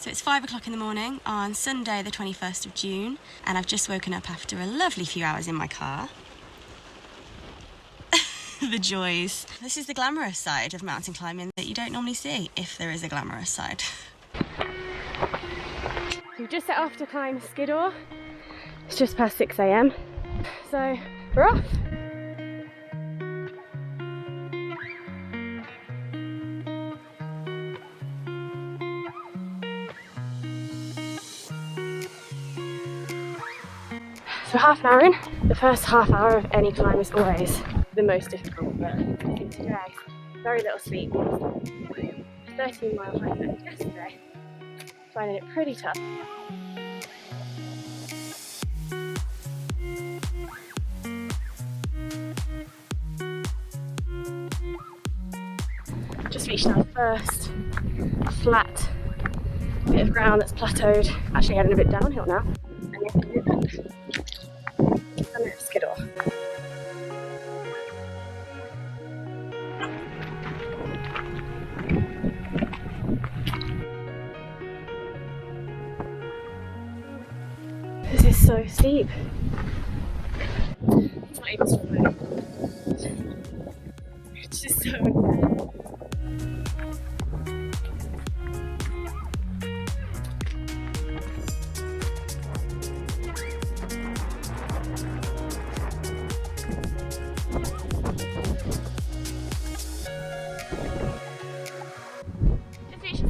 So it's 5 o'clock in the morning on Sunday the 21st of June, and I've just woken up after a lovely few hours in my car. The joys. This is the glamorous side of mountain climbing that you don't normally see, if there is a glamorous side. We've just set off to climb Skiddaw. It's just past 6 AM, so we're off. So half an hour in. The first half hour of any climb is always the most difficult, but I think today, very little sleep. 13-mile hike yesterday. Finding it pretty tough. Just reached our first flat bit of ground that's plateaued, actually heading a bit downhill now. And it's Skiddaw. This is so steep. It's not even swimming. It's just so intense.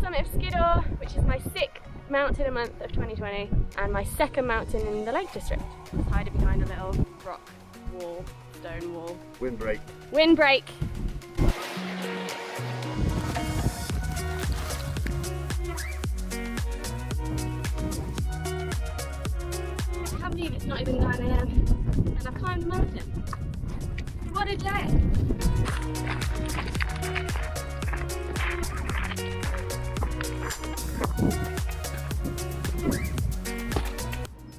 Summit of Skiddaw, which is my 6th mountain month of 2020 and my 2nd mountain in the Lake District. Just hiding behind a little rock wall, stone wall. Windbreak. Windbreak. I can't believe it's not even 9 AM and I've climbed the mountain. What a day!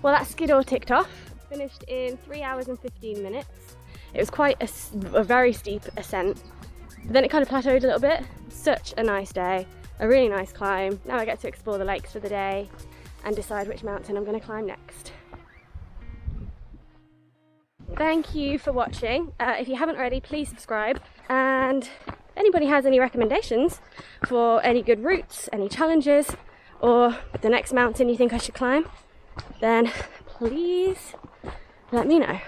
Well, that Skiddaw ticked off. Finished in 3 hours and 15 minutes. It was quite a very steep ascent. But then it kind of plateaued a little bit. Such a nice day, a really nice climb. Now I get to explore the lakes for the day and decide which mountain I'm going to climb next. Thank you for watching. If you haven't already, please subscribe. And if anybody has any recommendations for any good routes, any challenges, or the next mountain you think I should climb, then please let me know.